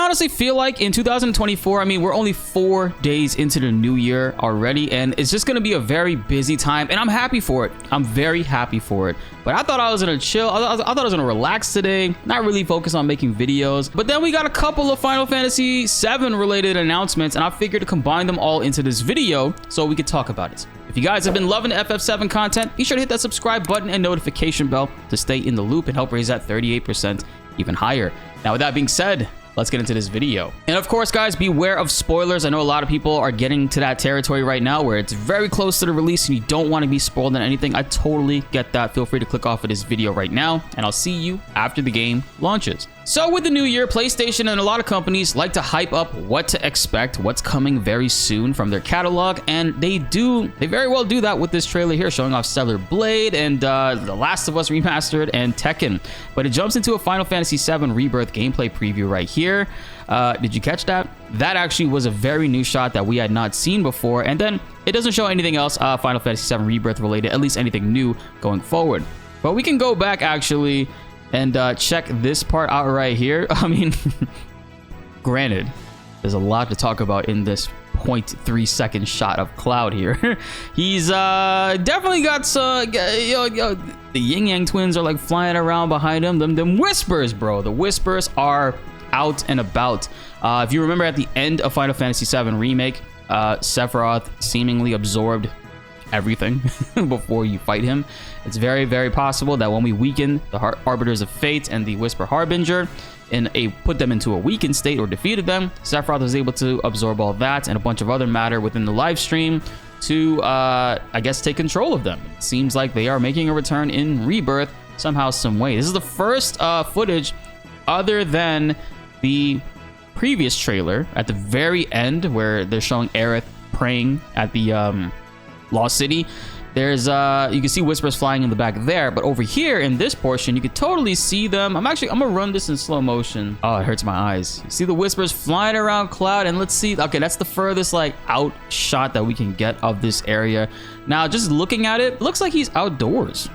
honestly feel like in 2024, I mean, we're only 4 days into the new year already, and it's just gonna be a very busy time, and I'm happy for it. I'm very happy for it. But I thought I was gonna chill. I thought I was gonna relax today, not really focus on making videos. But then we got a couple of Final Fantasy VII related announcements, and I figured to combine them all into this video so we could talk about it. If you guys have been loving the FF7 content, be sure to hit that subscribe button and notification bell to stay in the loop and help raise that 38% even higher. Now, with that being said, let's get into this video. And of course, guys, beware of spoilers. I know a lot of people are getting to that territory right now where it's very close to the release and you don't want to be spoiled on anything. I totally get that. Feel free to click off of this video right now, and I'll see you after the game launches. So with the new year, PlayStation and a lot of companies like to hype up what to expect, what's coming very soon from their catalog, and they very well do that with this trailer here, showing off Stellar Blade and The Last of Us Remastered and Tekken. But it jumps into a Final Fantasy VII Rebirth gameplay preview right here. Did you catch that? That actually was a very new shot that we had not seen before, and then it doesn't show anything else Final Fantasy VII Rebirth related, at least anything new going forward. But we can go back actually and check this part out right here. I mean, granted, there's a lot to talk about in this 0.3 second shot of Cloud here. He's definitely got some, the Yin Yang twins are like flying around behind him. Them whispers, bro. The whispers are out and about. If you remember at the end of Final Fantasy VII Remake, Sephiroth seemingly absorbed everything before you fight him. It's very, very possible that when we weaken the Arbiters of Fate and the Whisper Harbinger and put them into a weakened state or defeated them, Sephiroth was able to absorb all that and a bunch of other matter within the live stream to, I guess, take control of them. It seems like they are making a return in Rebirth somehow, some way. This is the first footage other than the previous trailer at the very end where they're showing Aerith praying at the Lost City. There's you can see whispers flying in the back there, but over here in this portion you could totally see them. I'm gonna run this in slow motion. Oh, it hurts my eyes. You see the whispers flying around Cloud, and let's see. Okay, that's the furthest like out shot that we can get of this area. Now, just looking at it, looks like he's outdoors,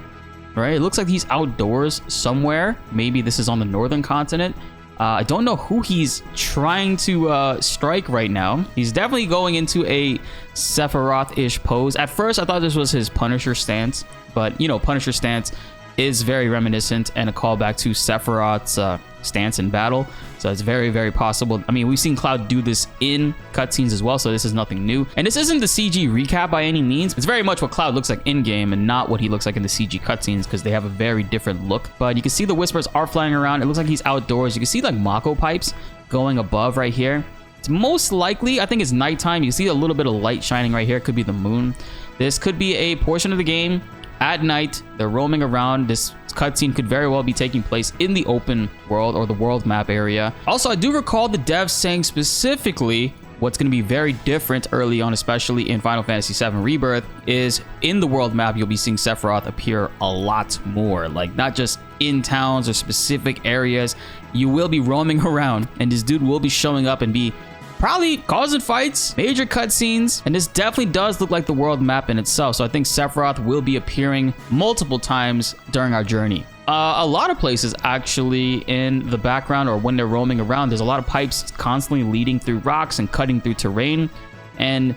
right? It looks like he's outdoors somewhere. Maybe this is on the northern continent. I don't know who he's trying to strike right now. He's definitely going into a Sephiroth-ish pose. At first, I thought this was his Punisher stance, but, you know, Punisher stance is very reminiscent and a callback to Sephiroth's stance in battle. So it's very, very possible. I mean, we've seen Cloud do this in cutscenes as well, so this is nothing new. And this isn't the CG recap by any means. It's very much what Cloud looks like in-game and not what he looks like in the CG cutscenes, because they have a very different look. But you can see the whispers are flying around. It looks like he's outdoors. You can see like Mako pipes going above right here. It's most likely, I think it's nighttime. You see a little bit of light shining right here. It could be the moon. This could be a portion of the game at night. They're roaming around. This cutscene could very well be taking place in the open world or the world map area. Also, I do recall the devs saying specifically what's going to be very different early on, especially in Final Fantasy VII Rebirth, is in the world map you'll be seeing Sephiroth appear a lot more, like not just in towns or specific areas. You will be roaming around and this dude will be showing up and be probably causing fights, major cutscenes, and this definitely does look like the world map in itself. So I think Sephiroth will be appearing multiple times during our journey. A lot of places actually in the background or when they're roaming around, there's a lot of pipes constantly leading through rocks and cutting through terrain, and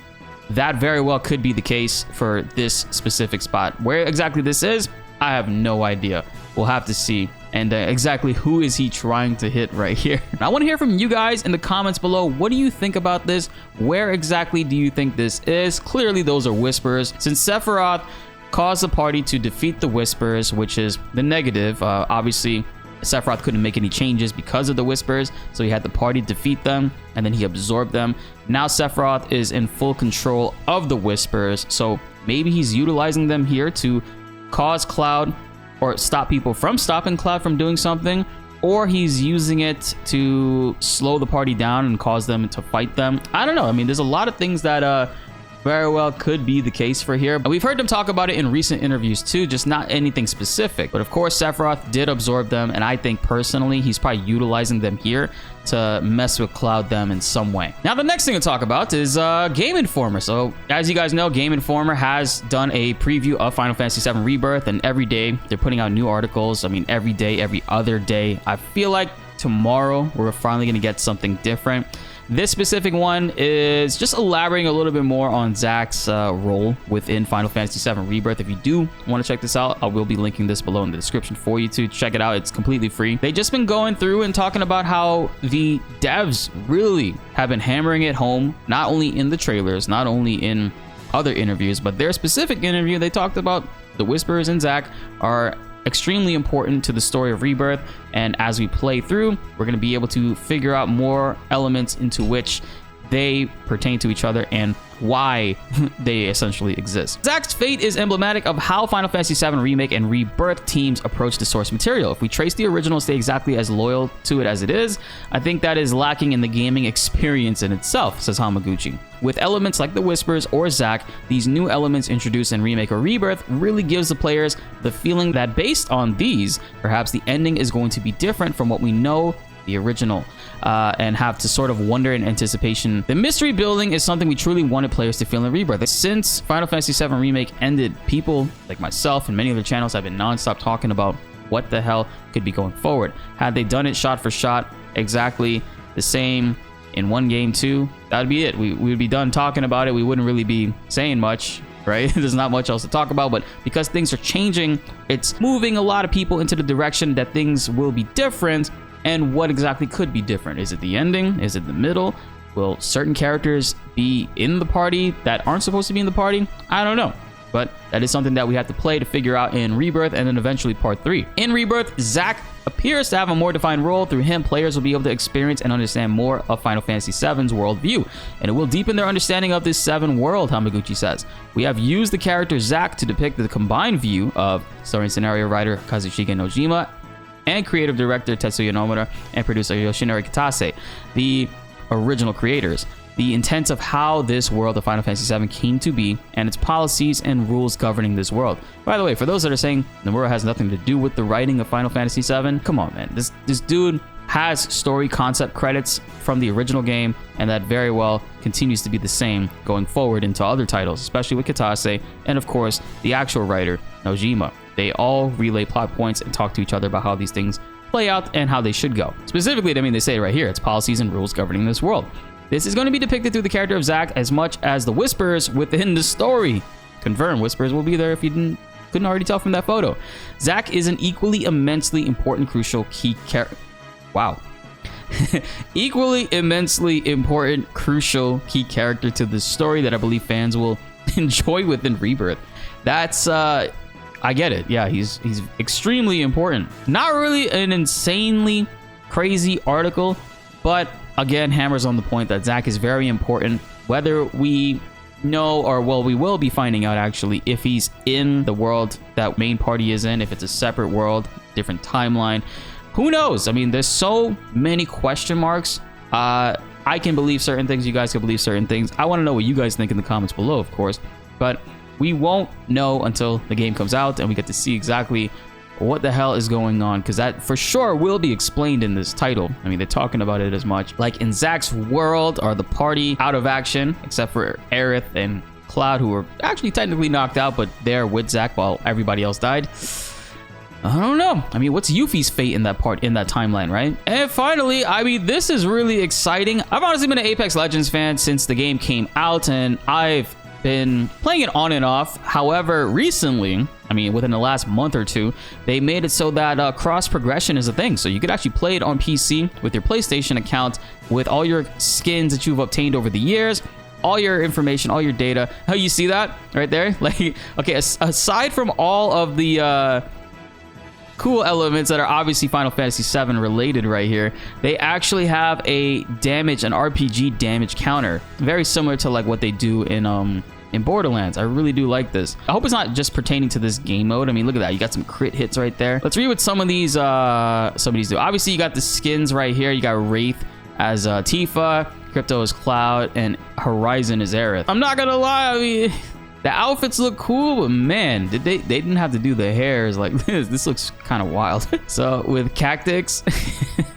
that very well could be the case for this specific spot. Where exactly this is, I have no idea. We'll have to see. And exactly who is he trying to hit right here? I want to hear from you guys in the comments below. What do you think about this? Where exactly do you think this is? Clearly, those are whispers. Since Sephiroth caused the party to defeat the whispers, which is the negative, obviously, Sephiroth couldn't make any changes because of the whispers, so he had the party defeat them, and then he absorbed them. Now Sephiroth is in full control of the whispers, so maybe he's utilizing them here to cause Cloud or stop people from stopping Cloud from doing something, or he's using it to slow the party down and cause them to fight them. I don't know. I mean, there's a lot of things that very well could be the case for here. We've heard them talk about it in recent interviews too, just not anything specific. But of course, Sephiroth did absorb them, and I think personally he's probably utilizing them here to mess with Cloud them in some way. Now, the next thing to talk about is Game Informer. So, as you guys know, Game Informer has done a preview of Final Fantasy VII Rebirth, and every day they're putting out new articles. I mean, every day, every other day. I feel like tomorrow we're finally going to get something different. This specific one is just elaborating a little bit more on Zack's role within Final Fantasy VII Rebirth. If you do want to check this out, I will be linking this below in the description for you to check it out. It's completely free. They've just been going through and talking about how the devs really have been hammering it home, not only in the trailers, not only in other interviews, but their specific interview, they talked about the Whispers and Zack are extremely important to the story of Rebirth, and as we play through, we're going to be able to figure out more elements into which they pertain to each other and why they essentially exist. Zack's fate is emblematic of how Final Fantasy VII Remake and Rebirth teams approach the source material. If we trace the original, stay exactly as loyal to it as it is, I think that is lacking in the gaming experience in itself, says Hamaguchi. With elements like the Whispers or Zack, these new elements introduced in Remake or Rebirth really gives the players the feeling that based on these, perhaps the ending is going to be different from what we know the original, and have to sort of wonder in anticipation. The mystery building is something we truly wanted players to feel in Rebirth. Since Final Fantasy VII Remake ended, people like myself and many other channels have been nonstop talking about what the hell could be going forward. Had they done it shot for shot, exactly the same in one game too, that'd be it. We would be done talking about it. We wouldn't really be saying much, right? There's not much else to talk about, but because things are changing, it's moving a lot of people into the direction that things will be different. And what exactly could be different? Is it the ending? Is it the middle? Will certain characters be in the party that aren't supposed to be in the party? I don't know. But that is something that we have to play to figure out in Rebirth and then eventually Part 3. In Rebirth, Zack appears to have a more defined role. Through him, players will be able to experience and understand more of Final Fantasy VII's worldview, and it will deepen their understanding of this 7 world, Hamaguchi says. We have used the character Zack to depict the combined view of story and scenario writer Kazushige Nojima and creative director Tetsuya Nomura and producer Yoshinori Kitase, the original creators. The intent of how this world of Final Fantasy VII came to be and its policies and rules governing this world. By the way, for those that are saying Nomura has nothing to do with the writing of Final Fantasy VII, come on, man. This dude has story concept credits from the original game, and that very well continues to be the same going forward into other titles, especially with Kitase and, of course, the actual writer, Nojima. They all relay plot points and talk to each other about how these things play out and how they should go. Specifically, I mean, they say it right here, it's policies and rules governing this world. This is going to be depicted through the character of Zack as much as the Whispers within the story. Confirm, Whispers will be there if you couldn't already tell from that photo. Zack is an equally immensely important, crucial key character. Wow. Equally immensely important, crucial key character to the story that I believe fans will enjoy within Rebirth. That's, I get it. Yeah, he's extremely important. Not really an insanely crazy article, but again, hammers on the point that Zack is very important. Whether we know, or well, we will be finding out actually if he's in the world that main party is in, if it's a separate world, different timeline. Who knows? I mean, there's so many question marks. I can believe certain things. You guys can believe certain things. I want to know what you guys think in the comments below, of course. But we won't know until the game comes out and we get to see exactly what the hell is going on, because that for sure will be explained in this title. I mean, they're talking about it as much. Like in Zack's world, are the party out of action, except for Aerith and Cloud, who were actually technically knocked out, but they're with Zack while everybody else died. I don't know. I mean, what's Yuffie's fate in that timeline, right? And finally, I mean, this is really exciting. I've honestly been an Apex Legends fan since the game came out, and I've been playing it on and off. However, recently, I mean, within the last month or two, they made it so that cross progression is a thing. So you could actually play it on PC with your PlayStation account with all your skins that you've obtained over the years, all your information, all your data. How you see that right there? Like, okay, aside from all of the cool elements that are obviously Final Fantasy VII related right here, they actually have an RPG damage counter, very similar to like what they do in Borderlands. I really do like this. I hope it's not just pertaining to this game mode. I mean, look at that. You got some crit hits right there. Let's read what some of these do. Obviously, you got the skins right here. You got Wraith as Tifa, Crypto as Cloud, and Horizon as Aerith. I'm not gonna lie, I mean, the outfits look cool, but man, they didn't have to do the hairs like this. This looks kind of wild. So with Cactus,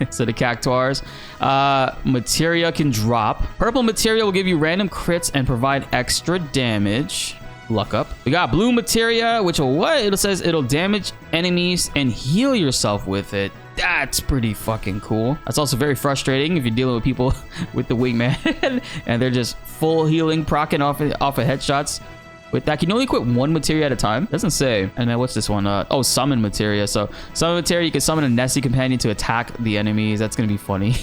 so the Cactuars, materia can drop. Purple materia will give you random crits and provide extra damage. Luck up. We got blue materia, which will it says it'll damage enemies and heal yourself with it. That's pretty fucking cool. That's also very frustrating if you're dealing with people with the wingman and they're just full healing, proccing off of headshots. With that, can you only equip one materia at a time? Doesn't say. And then what's this one? Oh, summon materia. So summon materia, you can summon a Nessie companion to attack the enemies. That's gonna be funny.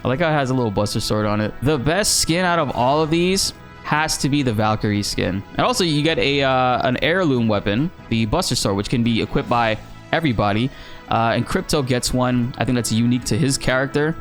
I like how it has a little Buster Sword on it. The best skin out of all of these has to be the Valkyrie skin. And also you get a an heirloom weapon, the Buster Sword, which can be equipped by everybody. And Crypto gets one. I think that's unique to his character.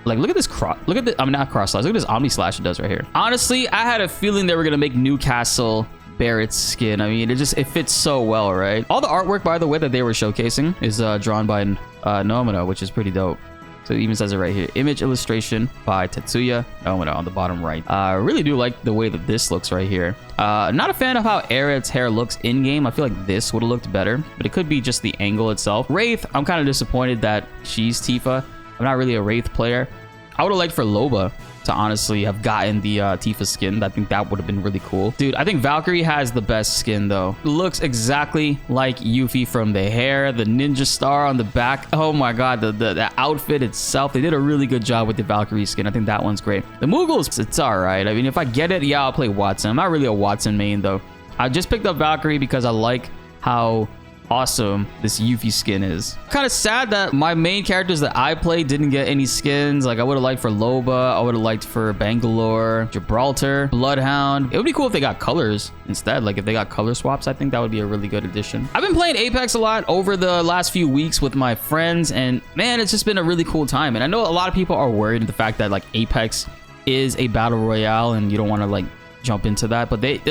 Like, look at this look at the, I mean, not cross slash. Look at this Omni Slash it does right here. Honestly, I had a feeling they were gonna make Newcastle Barrett's skin. I mean, it fits so well, right? All the artwork, by the way, that they were showcasing is drawn by Nomura, which is pretty dope. So it even says it right here. Image illustration by Tetsuya Nomura on the bottom right. I really do like the way that this looks right here. Not a fan of how Aerith's hair looks in game. I feel like this would have looked better, but it could be just the angle itself. Wraith, I'm kind of disappointed that she's Tifa. I'm not really a Wraith player. I would have liked for Loba to honestly have gotten the Tifa skin. I think that would have been really cool. Dude, I think Valkyrie has the best skin though. It looks exactly like Yuffie, from the hair, the ninja star on the back. Oh my god, the outfit itself. They did a really good job with the Valkyrie skin. I think that one's great. The Moogles, it's all right. I mean, if I get it, yeah, I'll play Watson. I'm not really a Watson main though. I just picked up Valkyrie because I like how awesome this Yuffie skin is. Kind of sad that my main characters that I play didn't get any skins. Like, I would have liked for Loba, I would have liked for Bangalore, Gibraltar, Bloodhound. It would be cool if they got colors instead. Like, if they got color swaps, I think that would be a really good addition. I've been playing Apex a lot over the last few weeks with my friends, and man, it's just been a really cool time. And I know a lot of people are worried at the fact that like Apex is a battle royale and you don't want to like jump into that, but they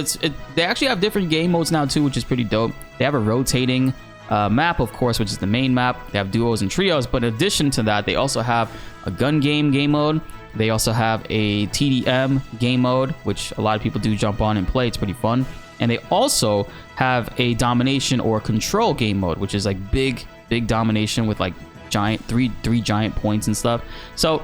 actually have different game modes now too, which is pretty dope. They have a rotating map, of course, which is the main map. They have duos and trios, but in addition to that, they also have a gun game mode. They also have a TDM game mode, which a lot of people do jump on and play. It's pretty fun. And they also have a domination or control game mode, which is like big domination with like giant three giant points and stuff. So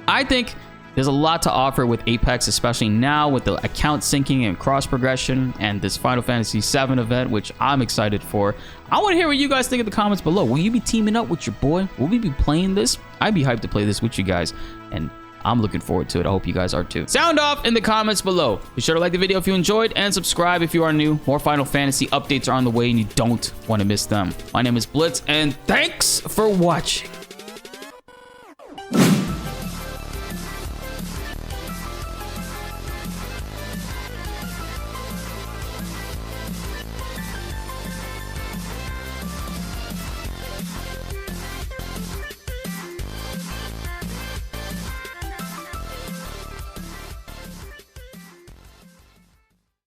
I think there's a lot to offer with Apex, especially now with the account syncing and cross progression and this Final Fantasy VII event, which I'm excited for. I want to hear what you guys think in the comments below. Will you be teaming up with your boy? Will we be playing this? I'd be hyped to play this with you guys, and I'm looking forward to it. I hope you guys are too. Sound off in the comments below. Be sure to like the video if you enjoyed and subscribe if you are new. More Final Fantasy updates are on the way and you don't want to miss them. My name is BltzZ, and thanks for watching.